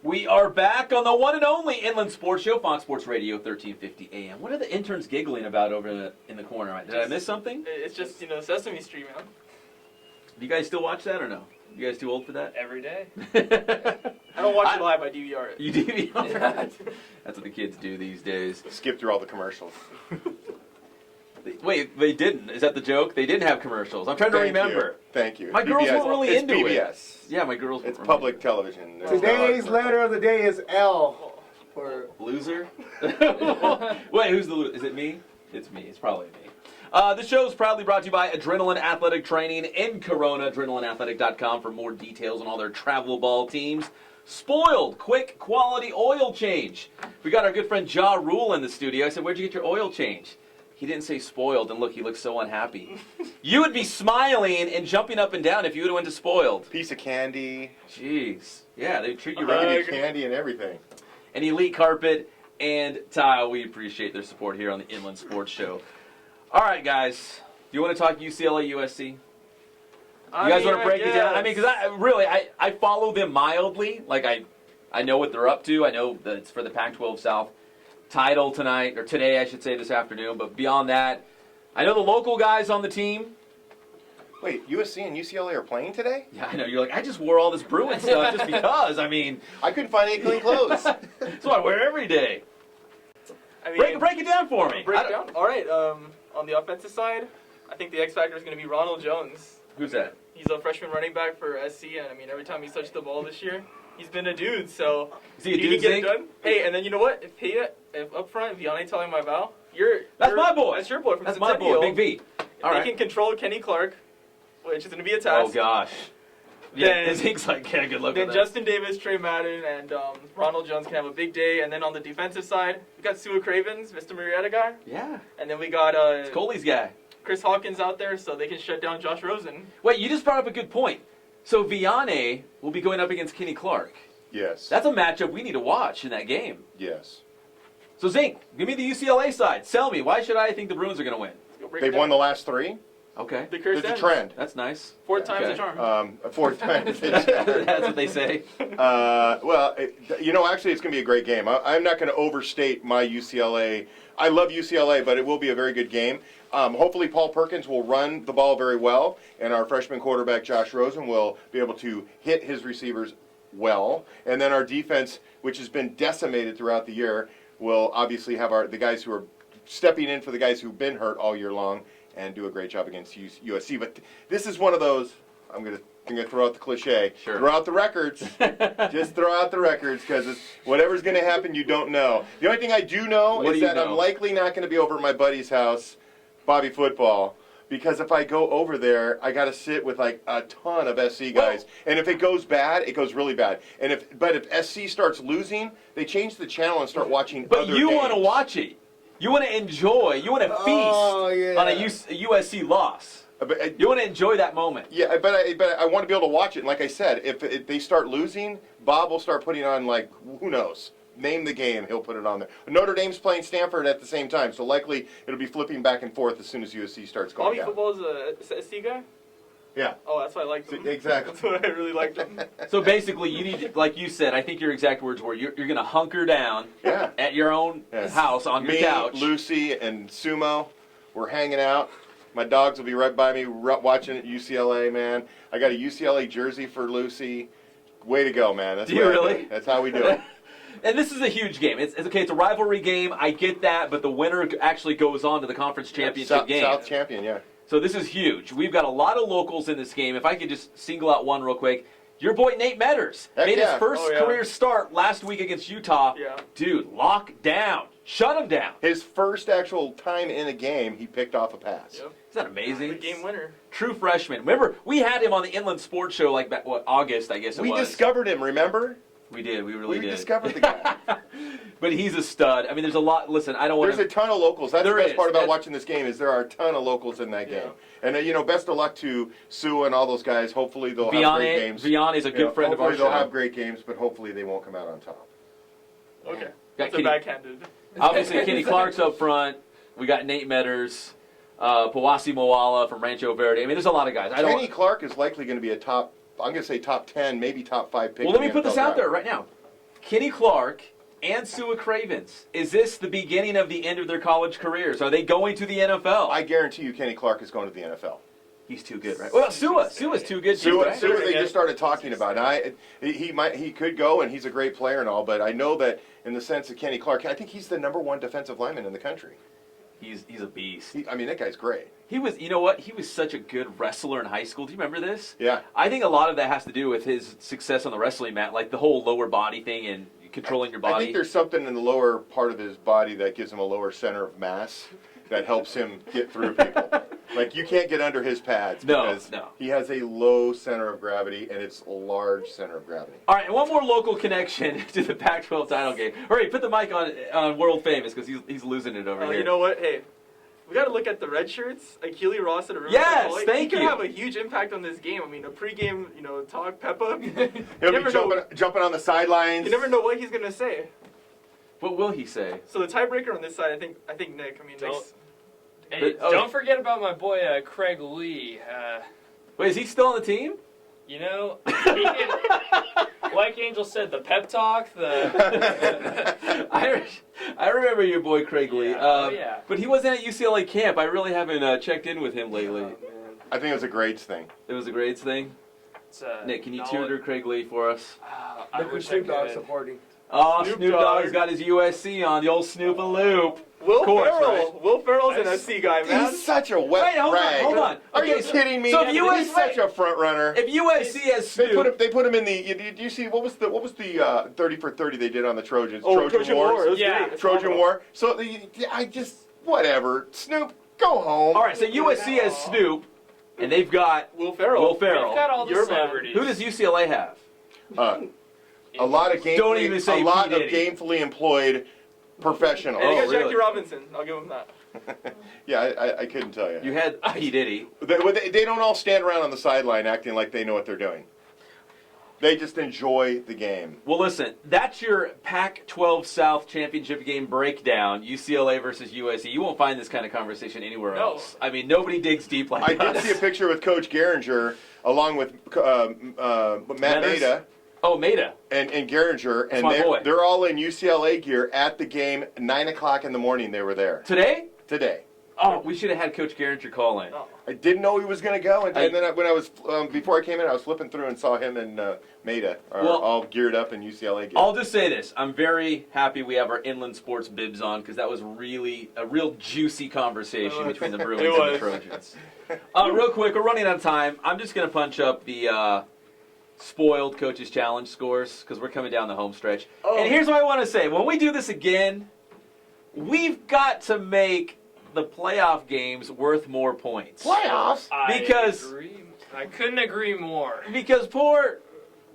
We are back on the one and only Inland Sports Show, Fox Sports Radio, 1350 AM. What are the interns giggling about over in the corner? Did I miss something? It's just, Sesame Street, man. Do you guys still watch that or no? You guys too old for that? Every day. I don't watch it live, I DVR it. You DVR it? That's what the kids do these days. Skip through all the commercials. Wait, they didn't. Is that the joke? They didn't have commercials. I'm trying to remember. Thank you. My girls weren't really into PBS. it. Yeah, my girls weren't. It's public television. Today's letter of the day is L. For loser? Wait, who's the loser? Is it me? It's me. It's probably me. The show is proudly brought to you by Adrenaline Athletic Training in Corona. AdrenalineAthletic.com for more details on all their travel ball teams. Spoiled, quick, quality oil change. We got our good friend Ja Rule in the studio. I said, where'd you get your oil change? He didn't say spoiled, and look, he looks so unhappy. You would be smiling and jumping up and down if you would have went to spoiled. Piece of candy. Jeez. Yeah, they treat you They right. give you candy and everything. An elite carpet and tile. We appreciate their support here on the Inland Sports Show. All right, guys. Do you want to talk UCLA, USC? You guys want to break it down? I mean, because I follow them mildly. Like, I know what they're up to. I know that it's for the Pac-12 South title tonight, or today, I should say, this afternoon. But beyond that, I know the local guys on the team. Wait, USC and UCLA are playing today? Yeah, I know. You're like, I just wore all this Bruin stuff just because. I mean, I couldn't find any clean clothes. That's what I wear every day. I mean, break it down for me. Break it down? All right. On the offensive side, I think the X factor is going to be Ronald Jones. Who's that? He's a freshman running back for SC, and I mean, every time he's touched the ball this year, he's been a dude. So is he a can dude? Get it done. Hey, and then you know what? If up front, Vianney telling my Val, that's my boy. That's your boy from That's my Centennial. boy, Big V. All right. They can control Kenny Clark, which is going to be a task. Oh gosh. Yeah, Zink's like, yeah, good luck with Then that. Justin Davis, Trey Madden, and Ronald Jones can have a big day. And then on the defensive side, we got Sua Cravens, Vista Murrieta guy. Yeah. And then we got it's Coley's guy. Chris Hawkins out there, so they can shut down Josh Rosen. Wait, you just brought up a good point. So Vianney will be going up against Kenny Clark. Yes. That's a matchup we need to watch in that game. Yes. So Zink, give me the UCLA side. Sell me. Why should I think the Bruins are going to win? They've won the last three. Okay. There's a trend. That's nice. Fourth time's a charm. Fourth time's a charm. That's what they say. Actually, it's going to be a great game. I'm not going to overstate my UCLA. I love UCLA, but it will be a very good game. Hopefully, Paul Perkins will run the ball very well, and our freshman quarterback, Josh Rosen, will be able to hit his receivers well. And then our defense, which has been decimated throughout the year, will obviously have the guys who are stepping in for the guys who've been hurt all year long and do a great job against USC. But this is one of those, I'm going to throw out the cliche. Sure. Throw out the records. Just throw out the records, because whatever's going to happen, you don't know. The only thing I do know is that I'm likely not going to be over at my buddy's house, Bobby Football, because if I go over there, I got to sit with like a ton of SC guys. Whoa. And if it goes bad, it goes really bad. And if SC starts losing, they change the channel and start watching other games. But you want to watch it. You want to enjoy. You want to feast on a USC loss. You want to enjoy that moment. Yeah, but I want to be able to watch it. And like I said, if they start losing, Bob will start putting on, like, who knows? Name the game, he'll put it on there. Notre Dame's playing Stanford at the same time, so likely it'll be flipping back and forth as soon as USC starts going down. Bobby Football is a SC guy? Yeah. Oh, that's why I liked him. Exactly. That's why I really liked him. So basically, you need, like you said, I think your exact words were, you're going to hunker down at your own house on your couch. Lucy, and Sumo, we're hanging out. My dogs will be right by me watching at UCLA, man. I got a UCLA jersey for Lucy. Way to go, man. Do you really? That's how we do it. And this is a huge game. It's okay. It's a rivalry game. I get that, but the winner actually goes on to the conference championship game. South champion, yeah. So this is huge. We've got a lot of locals in this game. If I could just single out one real quick. Your boy Nate Metters made his first career start last week against Utah. Yeah. Dude, lock down. Shut him down. His first actual time in a game, he picked off a pass. Yep. Isn't that amazing? The game winner. True freshman. Remember, we had him on the Inland Sports Show like back, August, I guess it was. We discovered him, remember? We did. We really did. We discovered the guy. But he's a stud. I mean, there's a lot. Listen, I don't want to. There's a ton of locals. That's the best part about That's- watching this game is there are a ton of locals in that game. And, best of luck to Sue and all those guys. Hopefully they'll have great games. Vianney's a good friend of ours. Hopefully they'll have great games, but hopefully they won't come out on top. Okay. Got That's a backhanded. Obviously, Kenny Clark's up front. We got Nate Metters, Pawasi Moala from Rancho Verde. I mean, there's a lot of guys. Kenny Clark is likely going to be a top, I'm going to say top 10, maybe top 5 pick. Well, let me put this out there right now. Kenny Clark and Sua Cravens. Is this the beginning of the end of their college careers? Are they going to the NFL? I guarantee you Kenny Clark is going to the NFL. He's too good, right? Well, Sua's too good too, right? Sua they just started talking about. Now, he could go, and he's a great player and all, but I know that in the sense of Kenny Clark, I think he's the #1 defensive lineman in the country. He's a beast. That guy's great. He was, you know what? He was such a good wrestler in high school. Do you remember this? Yeah. I think a lot of that has to do with his success on the wrestling mat, like the whole lower body thing and controlling your body. I think there's something in the lower part of his body that gives him a lower center of mass that helps him get through people. Like, you can't get under his pads because he has a low center of gravity, and it's a large center of gravity. All right, and one more local connection to the Pac-12 title game. All right, put the mic on World Famous because he's losing it over here. You know what? Hey, we got to look at the red shirts. Akili Ross at a Yes, thank you. He could have a huge impact on this game. I mean, a pregame, talk, Peppa. He'll be jumping on the sidelines. You never know what he's gonna say. What will he say? So the tiebreaker on this side, I think Nick. I mean, don't forget about my boy Craig Lee. Wait, is he still on the team? He can, like Angel said, the pep talk. I remember your boy Craig Lee. Yeah. But he wasn't at UCLA camp. I really haven't checked in with him lately. I think it was a grades thing. It was a grades thing? Nick, can you tutor Craig Lee for us? I wish Snoop Dogg supporting. Oh, Snoop Dogg's got his USC on, the old Snoop and Loop. Will Ferrell's an SC guy, man. He's such a wet rag. Hold on. Are you kidding me? So if USC, he's such a front runner. If USC has Snoop, they put him in the. Did you see what was the 30 for 30 they did on the Trojans? Oh, Trojan War. Yeah, Trojan War. So whatever. Snoop, go home. All right. So USC has Snoop, and they've got Will Ferrell. We've got all the celebrities. Who does UCLA have? A lot of gainfully employed professionals. And you got Jackie Robinson. I'll give him that. Yeah, I couldn't tell you. You had P. Diddy. They don't all stand around on the sideline acting like they know what they're doing. They just enjoy the game. Well, listen, that's your Pac-12 South championship game breakdown, UCLA versus USC. You won't find this kind of conversation anywhere else. I mean, nobody digs deep like that. I did see a picture with Coach Gehringer along with Matt Maida. Oh, Maida. And Gehringer, and they're all in UCLA gear at the game. 9 o'clock in the morning they were there. Today? Today. Oh, we should have had Coach Gehringer call in. I didn't know he was going to go, and then when I was before I came in, I was flipping through and saw him and Maida all geared up in UCLA gear. I'll just say this: I'm very happy we have our Inland Sports bibs on because that was really a real juicy conversation between the Bruins and the Trojans. Real quick, we're running out of time. I'm just going to punch up the spoiled Coaches Challenge scores because we're coming down the home stretch. And here's what I want to say: when we do this again, we've got to make the playoff games worth more points. Playoffs? I couldn't agree more. Because poor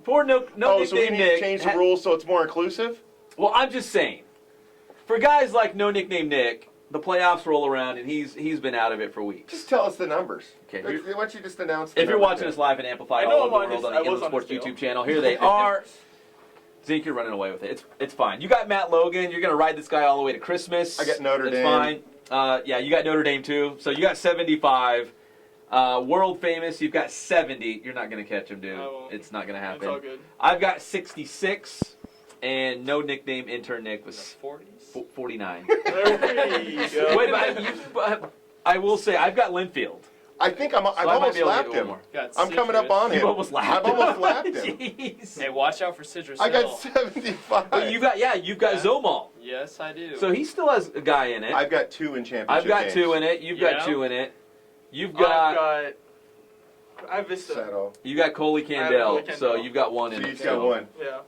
no so we need to change the rules so it's more inclusive? Well, I'm just saying, for guys like No Nickname Nick, the playoffs roll around and he's been out of it for weeks. Just tell us the numbers. Okay. Why don't you just announce the If you're watching us live and amplified all over the world on the Inland Sports YouTube channel, here they are. Zeke, you're running away with it. It's fine. You got Matt Logan. You're going to ride this guy all the way to Christmas. I got Notre Dame. It's fine. Yeah, you got Notre Dame too. So you got 75. World Famous, you've got 70. You're not going to catch him, dude. It's not going to happen. It's all good. I've got 66. And No Nickname Intern Nick was 40s? 49. There you go. Wait, but I will say, I've got Linfield. I think I've I might almost be able to lapped get one him. more. Got I'm coming up citrus. on him. You've almost lapped I've him. almost lapped him. Jeez. Hey, watch out for Citrus I got Hill. 75. But you've got Zomal. Yes, I do. So he still has a guy in it. I've got 2 in championship I've got games. 2 in it. You've got Yeah. 2 in it. You've got I have Vista. Settle. you got Coley I have Coley Candell. So Candell. you've got 1 in So it. you've got 1. Yeah.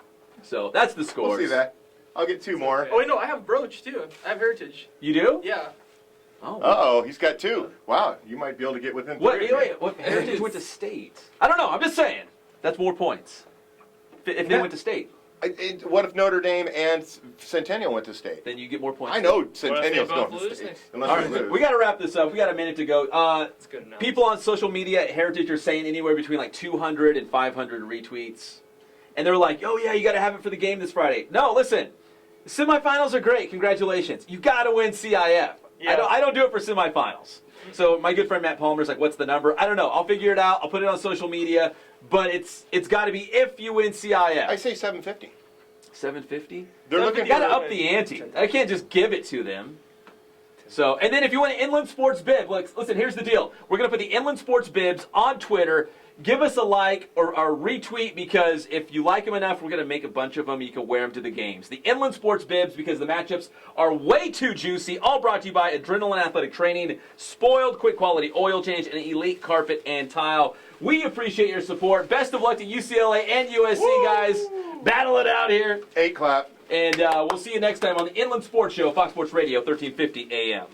So that's the scores. We'll see that. I'll get 2 more. Oh wait, no, I have Broach too. I have Heritage. You do? Yeah. Oh. Uh-oh, he's got 2. Wow, you might be able to get within 3. What Heritage went to state? I don't know. I'm just saying. That's more points. If they went to state, What if Notre Dame and Centennial went to state? then you get more points. I know they Centennial's both going to lose state. next- Unless All we right, lose. we got to wrap this up. We got a minute to go. That's good enough. People on social media at Heritage are saying anywhere between like 200 and 500 retweets. And they're like, oh, yeah, you got to have it for the game this Friday. No, listen. Semifinals are great. Congratulations. You got to win CIF. Yeah. I don't do it for semifinals. So my good friend Matt Palmer's like, what's the number? I don't know. I'll figure it out. I'll put it on social media. But it's got to be if you win CIF. I say 750. 750? They're looking You got to for- up the ante. I can't just give it to them. So, and then if you want an Inland Sports bib, listen, here's the deal. We're going to put the Inland Sports bibs on Twitter. Give us a like or retweet, because if you like them enough, we're going to make a bunch of them. You can wear them to the games. The Inland Sports bibs, because the matchups are way too juicy. All brought to you by Adrenaline Athletic Training, Spoiled, Quick Quality Oil Change, and Elite Carpet and Tile. We appreciate your support. Best of luck to UCLA and USC, guys. Battle it out here. 8 clap. And we'll see you next time on the Inland Sports Show, Fox Sports Radio, 1350 AM.